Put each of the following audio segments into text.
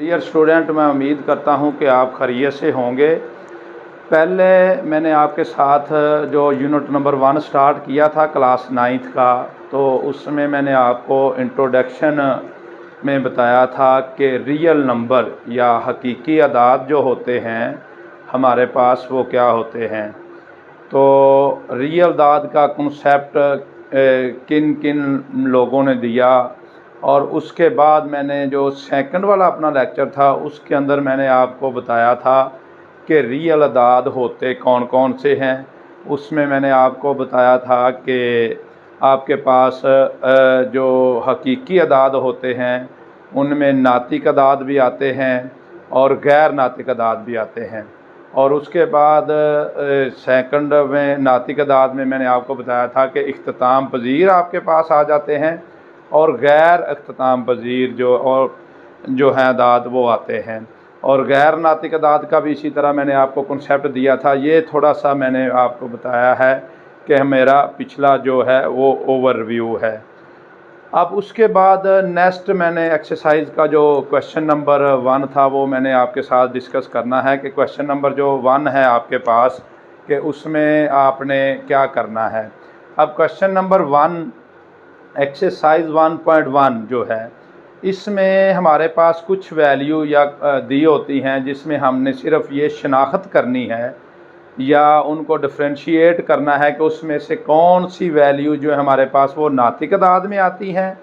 Dear student, मैं उम्मीद करता हूं कि आप खैरियत से होंगे। पहले मैंने आपके साथ जो यूनिट नंबर 1 स्टार्ट किया था क्लास 9th का, तो उसमें मैंने आपको इंट्रोडक्शन में बताया था कि रियल नंबर या हकीकी अदाद जो होते हैं हमारे पास वो क्या होते हैं। तो रियल अदाद का कॉन्सेप्ट किन किन लोगों ने दिया, और उसके बाद मैंने जो सेकंड वाला अपना लेक्चर था उसके अंदर मैंने आपको बताया था कि रियल अदाद होते कौन कौन से हैं। उसमें मैंने आपको बताया था कि आपके पास जो हकीकी अदाद होते हैं उनमें नातिक अदाद भी आते हैं और गैर नातिक अदाद भी आते हैं। और उसके बाद सेकंड में नातिक अदाद में मैंने आपको बताया था कि इख्तिताम पजीर आपके पास आ जाते हैं और गैर इख्तिताम पजीर जो हैं अदाद वो आते हैं। और गैर नातिक अदाद का भी इसी तरह मैंने आपको कॉन्सेप्ट दिया था। ये थोड़ा सा मैंने आपको बताया है कि मेरा पिछला जो है वो ओवरव्यू है। अब उसके बाद नेक्स्ट मैंने एक्सरसाइज का जो क्वेश्चन नंबर 1 था वो मैंने आपके साथ डिस्कस करना है कि क्वेश्चन नंबर जो 1 है आपके पास कि उसमें आपने क्या करना है। अब क्वेश्चन नंबर 1 एक्सरसाइज 1.1 जो है इसमें हमारे पास कुछ वैल्यू या दी होती हैं जिसमें हमने सिर्फ ये शनाख्त करनी है या उनको डिफ्रेंशिएट करना है कि उसमें से कौन सी वैल्यू जो है हमारे पास वो नातिक अदाद में आती हैं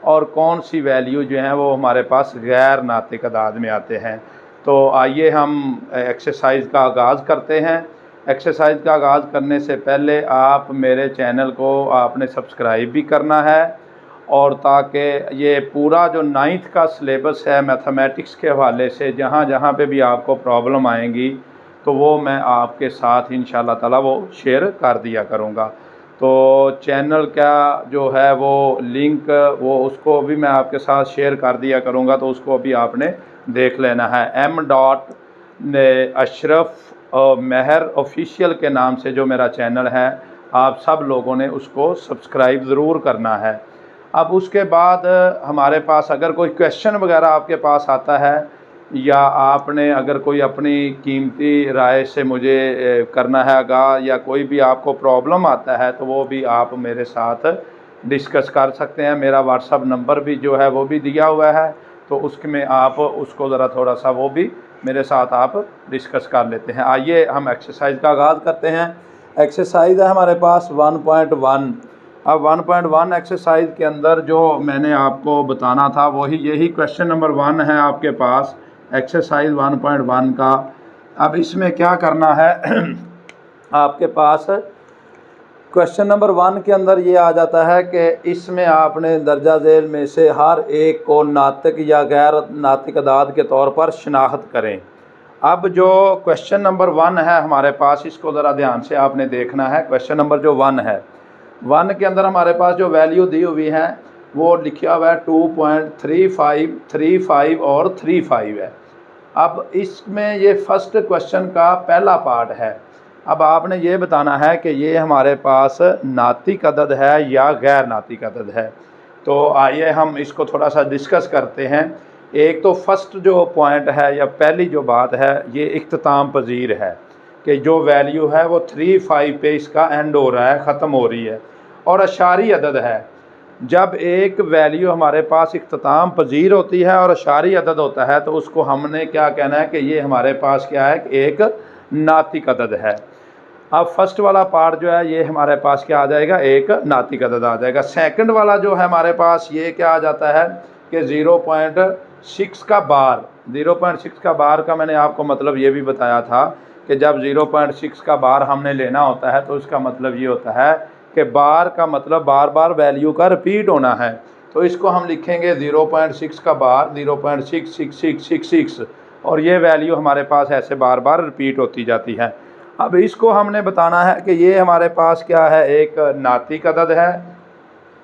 और कौन सी वैल्यू जो है वो हमारे पास गैर नातिक अदाद में आते हैं। तो आइए हम एक्सरसाइज का आगाज़ करते हैं। एक्सरसाइज का आगाज़ करने से पहले आप मेरे चैनल को आपने सब्सक्राइब भी करना है, और ताकि ये पूरा जो 9th का सिलेबस है मैथमेटिक्स के हवाले से जहाँ जहाँ पे भी आपको प्रॉब्लम आएंगी तो वो मैं आपके साथ इंशाल्लाह ताला वो शेयर कर दिया करूँगा। तो चैनल का जो है वो लिंक वो उसको भी मैं आपके साथ शेयर कर दिया करूँगा, तो उसको अभी आपने देख लेना है। अशरफ महर ऑफिशियल के नाम से जो मेरा चैनल है, आप सब लोगों ने उसको सब्सक्राइब ज़रूर करना है। अब उसके बाद हमारे पास अगर कोई क्वेश्चन वगैरह आपके पास आता है या आपने अगर कोई अपनी कीमती राय से मुझे करना है आगाह, या कोई भी आपको प्रॉब्लम आता है तो वो भी आप मेरे साथ डिस्कस कर सकते हैं। मेरा व्हाट्सअप नंबर भी जो है वो भी दिया हुआ है, तो उसमें आप उसको ज़रा थोड़ा सा वो भी मेरे साथ आप डिस्कस कर लेते हैं। आइए हम एक्सरसाइज का आगाज़ करते हैं। एक्सरसाइज है हमारे पास 1.1। अब 1.1 एक्सरसाइज के अंदर जो मैंने आपको बताना था वही यही क्वेश्चन नंबर 1 है आपके पास एक्सरसाइज 1.1 का। अब इसमें क्या करना है आपके पास क्वेश्चन नंबर 1 के अंदर ये आ जाता है कि इसमें आपने दर्जा झेल में से हर एक को नातिक या गैर नातिक अदाद के तौर पर शनाख्त करें। अब जो क्वेश्चन नंबर 1 है हमारे पास, इसको ज़रा ध्यान से आपने देखना है। क्वेश्चन नंबर जो 1 है, 1 के अंदर हमारे पास जो वैल्यू दी हुई है वो लिखा हुआ है 2.35, 35 और 35 है। अब इसमें ये फर्स्ट क्वेश्चन का पहला पार्ट है। अब आपने ये बताना है कि ये हमारे पास नातिक अदद है या गैर नातिक अदद है। तो आइए हम इसको थोड़ा सा डिस्कस करते हैं। एक तो फर्स्ट जो पॉइंट है या पहली जो बात है ये इख्तिताम पजीर है कि जो वैल्यू है वो 35 पे इसका एंड हो रहा है, ख़त्म हो रही है, और अशारी अदद है। जब एक वैल्यू हमारे पास इख्तिताम पजीर होती है और अशारी अदद होता है तो उसको हमने क्या कहना है कि ये हमारे पास क्या है, एक नातिक अदद है। अब फर्स्ट वाला पार्ट जो है ये हमारे पास क्या आ जाएगा, एक नातिक अदद आ जाएगा। सेकंड वाला जो है हमारे पास ये क्या आ जाता है कि 0.6 का बार। 0.6 का बार का मैंने आपको मतलब ये भी बताया था कि जब 0.6 का बार हमने लेना होता है तो उसका मतलब ये होता है कि बार का मतलब बार बार वैल्यू का रिपीट होना है। तो इसको हम लिखेंगे 0.6 का बार 0.66666, और ये वैल्यू हमारे पास ऐसे बार बार रिपीट होती जाती है। अब इसको हमने बताना है कि ये हमारे पास क्या है, एक नातिक अदद है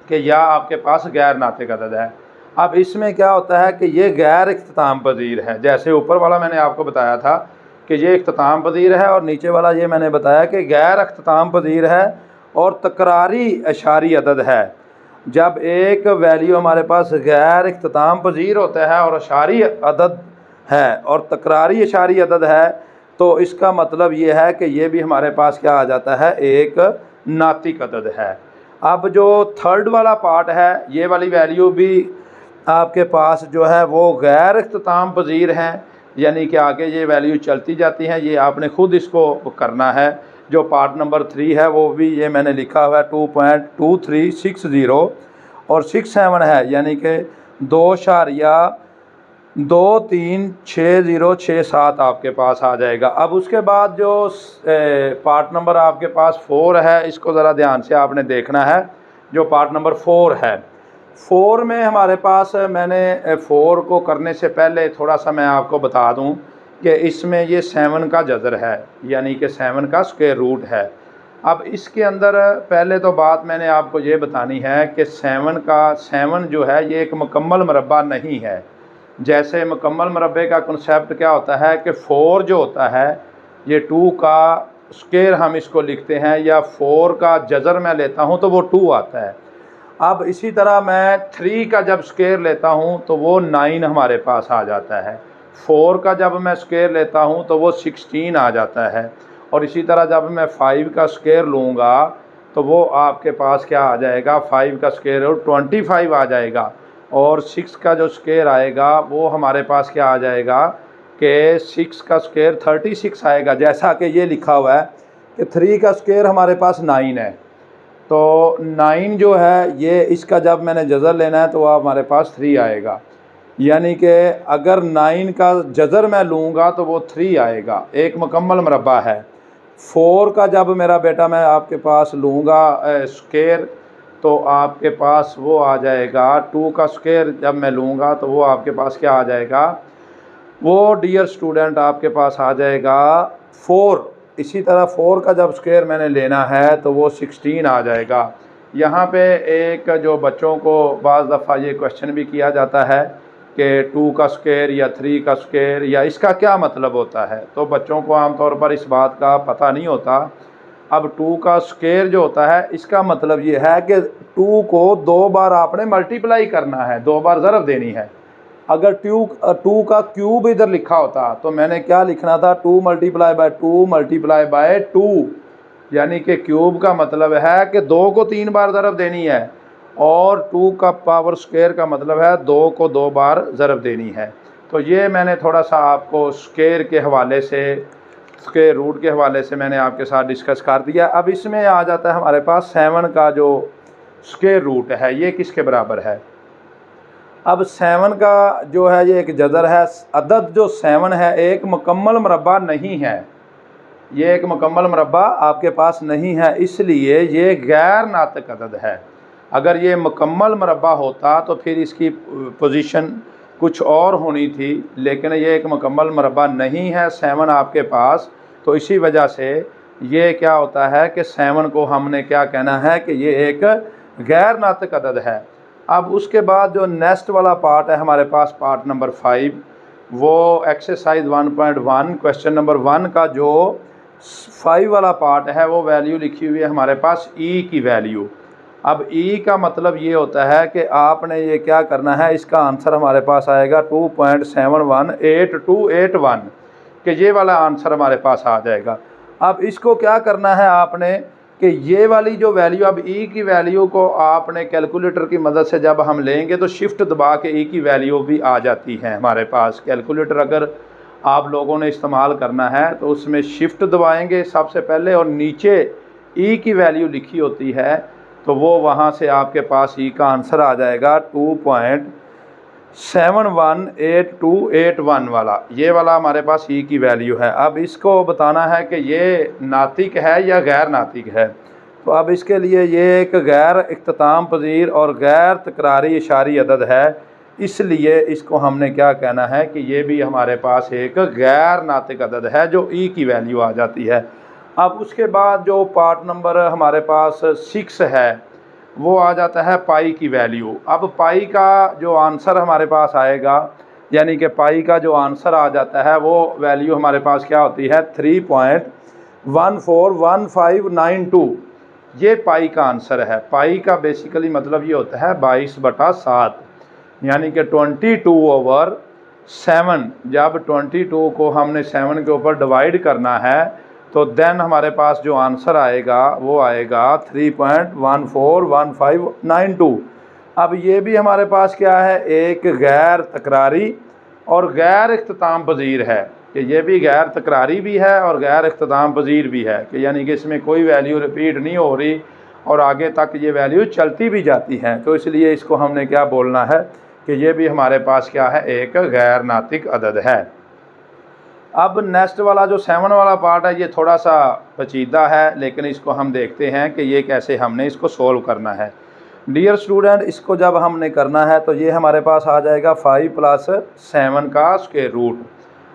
कि या आपके पास गैर नातिक अदद है। अब इसमें क्या होता है कि ये गैर इख्तिताम पजीर है। जैसे ऊपर वाला मैंने आपको बताया था कि ये इख्तिताम पजीर है, और नीचे वाला ये मैंने बताया कि गैर इख्तिताम पजीर है और तकरारी अशारी अदद है। जब एक वैल्यू हमारे पास गैर इख्तिताम पजीर होता है और अशारी अदद है और तकरारी इशारी अदद है, तो इसका मतलब ये है कि ये भी हमारे पास क्या आ जाता है, एक नातिक अदद है। अब जो थर्ड वाला पार्ट है, ये वाली वैल्यू भी आपके पास जो है वो गैर इख्तिताम पजीर हैं, यानी कि आगे ये वैल्यू चलती जाती हैं, ये आपने ख़ुद इसको करना है। जो पार्ट नंबर 3 है वो भी ये मैंने लिखा हुआ है 2.2360 और 67 है, यानी कि 2.236067 आपके पास आ जाएगा। अब उसके बाद जो पार्ट नंबर आपके पास 4 है, इसको ज़रा ध्यान से आपने देखना है। जो पार्ट नंबर 4 है, 4 में हमारे पास, मैंने 4 को करने से पहले थोड़ा सा मैं आपको बता दूं कि इसमें ये 7 का जज़र है, यानी कि 7 का स्क्वायर रूट है। अब इसके अंदर पहले तो बात मैंने आपको ये बतानी है कि 7 जो है ये एक मुकम्मल मरबा नहीं है। जैसे मुकम्मल मरबे का कंसेप्ट क्या होता है कि 4 जो होता है ये 2 का स्क्वायर हम इसको लिखते हैं, या 4 का जज़र मैं लेता हूँ तो वो 2 आता है। अब इसी तरह मैं 3 का जब स्क्वायर लेता हूँ तो वो 9 हमारे पास आ जाता है। 4 का जब मैं स्क्वायर लेता हूँ तो वो 16 आ जाता है। और इसी तरह जब मैं 5 का स्क्वायर लूँगा तो वो आपके पास क्या आ जाएगा, 5 का स्क्वायर 25 आ जाएगा। और 6 का जो स्क्वायर आएगा वो हमारे पास क्या आ जाएगा कि 6 का स्क्वायर 36 आएगा। जैसा कि ये लिखा हुआ है कि 3 का स्क्वायर हमारे पास 9 है, तो 9 जो है ये इसका जब मैंने जज़र लेना है तो हमारे पास 3 आएगा। यानी कि अगर 9 का जज़र मैं लूँगा तो वो 3 आएगा, एक मुकम्मल मरबा है। 4 का जब मेरा बेटा मैं आपके पास लूँगा स्क्वायर तो आपके पास वो आ जाएगा, 2 का स्क्वायर जब मैं लूँगा तो वो आपके पास क्या आ जाएगा, वो डियर स्टूडेंट आपके पास आ जाएगा 4। इसी तरह 4 का जब स्क्वायर मैंने लेना है तो वो 16 आ जाएगा। यहाँ पे एक जो बच्चों को बाज़ दफ़ा ये क्वेश्चन भी किया जाता है कि 2 का स्क्वायर या 3 का स्क्वायर या इसका क्या मतलब होता है, तो बच्चों को आमतौर पर इस बात का पता नहीं होता। अब 2 का स्क्वायर जो होता है इसका मतलब ये है कि 2 को 2 बार आपने मल्टीप्लाई करना है, 2 बार ज़रब देनी है। अगर 2 का क्यूब इधर लिखा होता तो मैंने क्या लिखना था, 2 मल्टीप्लाई बाय 2, यानी कि क्यूब का मतलब है कि 2 को 3 बार ज़रब देनी है, और 2 का पावर स्क्वायर का मतलब है 2 को 2 बार ज़रब देनी है। तो ये मैंने थोड़ा सा आपको स्क्वायर के हवाले से, स्क्वायर रूट के हवाले से मैंने आपके साथ डिस्कस कर दिया। अब इसमें आ जाता है हमारे पास 7 का जो स्क्वायर रूट है ये किसके बराबर है। अब 7 का जो है ये एक जज़र है। अदद जो 7 है एक मुकम्मल मरबा नहीं है, ये एक मुकम्मल मरबा आपके पास नहीं है, इसलिए ये गैर नातिक अदद है। अगर ये मुकम्मल मरबा होता तो फिर इसकी पोजीशन कुछ और होनी थी, लेकिन ये एक मुकम्मल मरबा नहीं है 7 आपके पास, तो इसी वजह से ये क्या होता है कि 7 को हमने क्या कहना है कि ये एक गैर नातिक अदद है। अब उसके बाद जो नेक्स्ट वाला पार्ट है हमारे पास, पार्ट नंबर 5, वो एक्सरसाइज 1.1 क्वेश्चन नंबर 1 का जो 5 वाला पार्ट है वो वैल्यू लिखी हुई है हमारे पास ई की वैल्यू। अब ई का मतलब ये होता है कि आपने ये क्या करना है, इसका आंसर हमारे पास आएगा 2.718281 कि ये वाला आंसर हमारे पास आ जाएगा। अब इसको क्या करना है आपने कि ये वाली जो वैल्यू, अब ई की वैल्यू को आपने कैलकुलेटर की मदद से जब हम लेंगे तो शिफ्ट दबा के ई की वैल्यू भी आ जाती है हमारे पास। कैलकुलेटर अगर आप लोगों ने इस्तेमाल करना है तो उसमें शिफ्ट दबाएंगे सबसे पहले और नीचे ई की वैल्यू लिखी होती है, तो वो वहाँ से आपके पास ई का आंसर आ जाएगा 2.718281 वाला, ये वाला हमारे पास ई की वैल्यू है। अब इसको बताना है कि ये नातिक है या गैर नातिक है। तो अब इसके लिए ये एक गैर इख्तिताम पजीर और गैर तकरारी इशारी अदद है, इसलिए इसको हमने क्या कहना है कि ये भी हमारे पास एक गैर नातिक अदद है जो ई की वैल्यू आ जाती है। अब उसके बाद जो पार्ट नंबर हमारे पास 6 है वो आ जाता है पाई की वैल्यू। अब पाई का जो आंसर हमारे पास आएगा, यानी कि पाई का जो आंसर आ जाता है वो वैल्यू हमारे पास क्या होती है 3.141592, ये पाई का आंसर है। पाई का बेसिकली मतलब ये होता है 22/7, यानी कि 22/7 7, जब 22 को हमने 7 के ऊपर डिवाइड करना है तो देन हमारे पास जो आंसर आएगा वो आएगा 3.141592। अब ये भी हमारे पास क्या है, एक गैर तकरारी और गैर इख्तिताम पजीर है कि ये भी गैर तकरारी भी है और गैर इख्तिताम पजीर भी है कि यानी कि इसमें कोई वैल्यू रिपीट नहीं हो रही और आगे तक ये वैल्यू चलती भी जाती हैं। तो इसलिए इसको हमने क्या बोलना है कि ये भी हमारे पास क्या है, एक गैर नातिक अदद है। अब नेक्स्ट वाला जो 7 वाला पार्ट है ये थोड़ा सा पेचीदा है, लेकिन इसको हम देखते हैं कि ये कैसे हमने इसको सोल्व करना है। डियर स्टूडेंट, इसको जब हमने करना है तो ये हमारे पास आ जाएगा 5 + 7 का स्क्वायर रूट।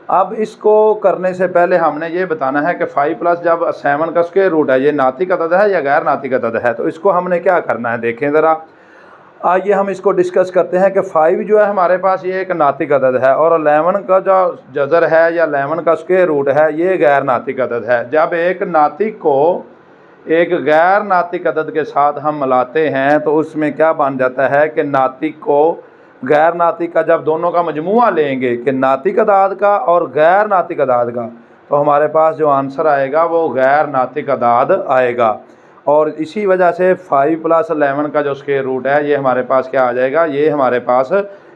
अब इसको करने से पहले हमने ये बताना है कि 5 + जब 7 का स्क्वायर रूट है ये नातिक अदद है या गैर नातिक अदद है। तो इसको हमने क्या करना है, देखें ज़रा। आइए हम इसको डिस्कस करते हैं कि 5 जो है हमारे पास ये एक नातिक अदद है और 11 का जो जज़र है या 11 का स्क्वायर रूट है ये गैर नातिक अदद है। जब एक नातिक को एक गैर नातिक अदद के साथ हम मिलाते हैं तो उसमें क्या बन जाता है कि नातिक को गैर नातिक का जब दोनों का मजमुआ लेंगे कि नातिक अदाद का और गैर नातिक अदाद का, तो हमारे पास जो आंसर आएगा वो गैर नातिक अदाद आएगा। और इसी वजह से 5 + 11 का जो स्क्वायर रूट है ये हमारे पास क्या आ जाएगा, ये हमारे पास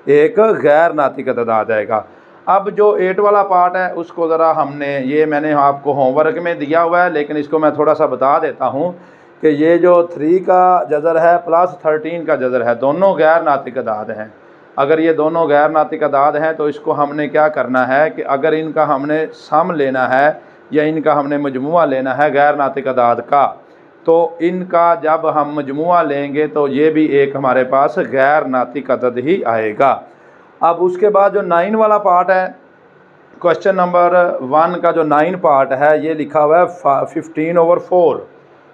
एक गैर नातिक अदद आ जाएगा। अब जो 8 वाला पार्ट है उसको ज़रा हमने, ये मैंने आपको होमवर्क में दिया हुआ है लेकिन इसको मैं थोड़ा सा बता देता हूँ कि ये जो 3 का जज़र है प्लस 13 का जज़र है दोनों गैर नातिक अदाद हैं। अगर ये दोनों गैर नातिक अदाद हैं तो इसको हमने क्या करना है कि अगर इनका हमने सम लेना है या इनका हमने मजमुआ लेना है गैर नातिक अदाद का, तो इनका जब हम मजमुआ लेंगे तो ये भी एक हमारे पास गैर नातिक अदद ही आएगा। अब उसके बाद जो 9 वाला पार्ट है, क्वेश्चन नंबर 1 का जो 9 पार्ट है ये लिखा हुआ है 15/4,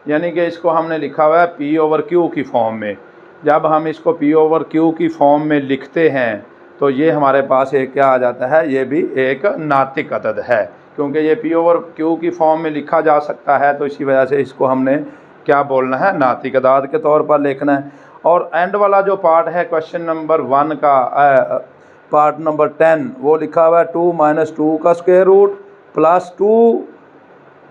यानी कि इसको हमने लिखा हुआ है P/Q की फॉर्म में। जब हम इसको P/Q की फॉर्म में लिखते हैं तो ये हमारे पास एक क्या आ जाता है, ये भी एक नातिक अदद है क्योंकि ये P/Q की फॉर्म में लिखा जा सकता है। तो इसी वजह से इसको हमने क्या बोलना है, नातिक अदाद के तौर पर लिखना है। और एंड वाला जो पार्ट है क्वेश्चन नंबर 1 का पार्ट नंबर 10 वो लिखा हुआ है 2 - 2 का स्क्वायर रूट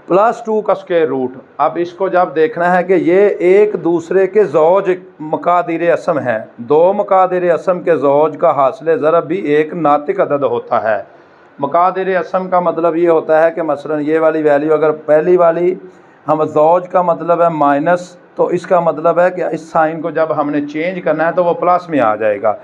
प्लस 2 का स्क्वायर रूट। अब इसको जब देखना है कि ये एक दूसरे के ज़ौज मकादिर असम हैं, दो मकादिर असम के ज़ौज का हासिल ज़रब भी एक नातिक अदद होता है। मकादिर असम का मतलब ये होता है कि मसलन ये वाली वैल्यू अगर पहली वाली हम ज़ौज का मतलब है माइनस, तो इसका मतलब है कि इस साइन को जब हमने चेंज करना है तो वो प्लस में आ जाएगा।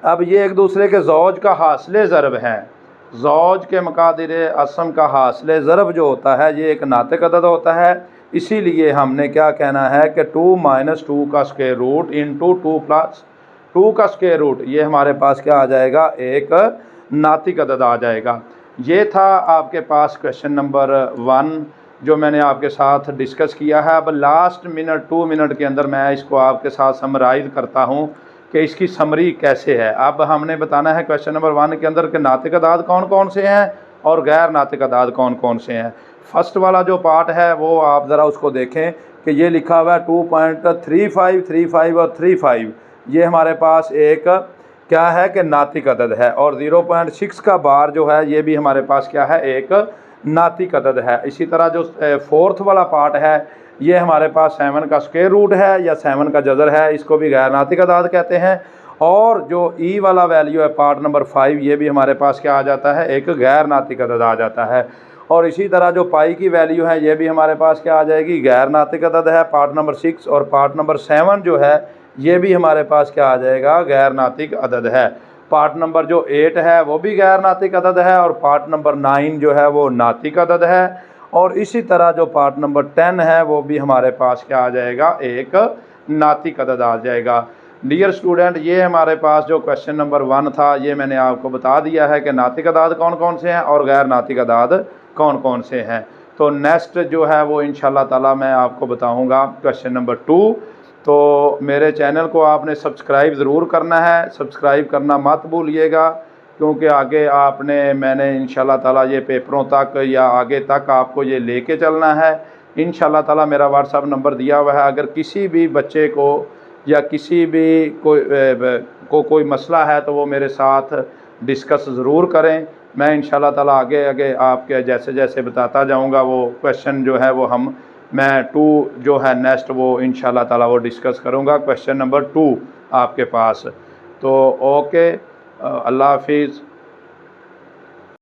अब ये एक दूसरे के ज़ौज का हासिल ज़रब हैं, ज़ौज के मकादिर असम का हासिल ज़रब जो होता है ये एक नातिक अदद होता है। इसीलिए हमने क्या कहना है कि 2 - 2 का स्क्वायर रूट इंटू 2 + 2 का स्क्वायर रूट, ये हमारे पास क्या आ जाएगा, एक नातिक अदद आ जाएगा। ये था आपके पास क्वेश्चन नंबर 1 जो मैंने आपके साथ डिस्कस किया है। अब लास्ट 2 मिनट के अंदर मैं इसको आपके साथ समराइज़ करता हूँ कि इसकी समरी कैसे है। अब हमने बताना है क्वेश्चन नंबर 1 के अंदर के नातिक अदाद कौन कौन से हैं और गैर नातिक अदाद कौन कौन से हैं। फर्स्ट वाला जो पार्ट है वो आप ज़रा उसको देखें कि ये लिखा हुआ है 2.35, 35 और 35, ये हमारे पास एक क्या है कि नातिक अदद है। और 0.6 का बार जो है ये भी हमारे पास क्या है, एक नातिक अदद है। इसी तरह जो 4th वाला पार्ट है ये हमारे पास 7 का स्क्वायर रूट है या 7 का जज़र है, इसको भी गैर नातिक अदाद कहते हैं। और जो ई वाला वैल्यू है पार्ट नंबर 5 ये भी हमारे पास क्या आ जाता है, एक गैर नातिक अदद आ जाता है। और इसी तरह जो पाई की वैल्यू है ये भी हमारे पास क्या आ जाएगी, गैर नातिक अदद है पार्ट नंबर 6। और पार्ट नंबर 7 जो है ये भी हमारे पास क्या आ जाएगा, गैर नातिक अदद है। पार्ट नंबर जो 8 है वो भी गैर नातिक अदद है और पार्ट नंबर 9 जो है वो नातिक अदद है। और इसी तरह जो पार्ट नंबर 10 है वो भी हमारे पास क्या आ जाएगा, एक नातिक अदद आ जाएगा। डियर स्टूडेंट, ये हमारे पास जो क्वेश्चन नंबर 1 था ये मैंने आपको बता दिया है कि नातिक अदाद कौन कौन से हैं और गैर नातिक अदाद कौन कौन से हैं। तो नेक्स्ट जो है वो इंशाल्लाह ताला मैं आपको बताऊंगा क्वेश्चन नंबर 2। तो मेरे चैनल को आपने सब्सक्राइब ज़रूर करना है, सब्सक्राइब करना मत भूलिएगा क्योंकि आगे मैंने इंशाल्लाह ताला ये पेपरों तक या आगे तक आपको ये लेके चलना है। इंशाल्लाह ताला मेरा व्हाट्सअप नंबर दिया हुआ है, अगर किसी भी बच्चे को या किसी भी कोई मसला है तो वो मेरे साथ डिस्कस ज़रूर करें। मैं इंशाल्लाह ताला आगे आगे आपके जैसे जैसे बताता जाऊँगा वो क्वेश्चन जो है वो मैं 2 जो है नेक्स्ट वो इंशाल्लाह ताला वो डिस्कस करूँगा, क्वेश्चन नंबर 2 आपके पास। तो ओके, अल्लाह हाफिज़।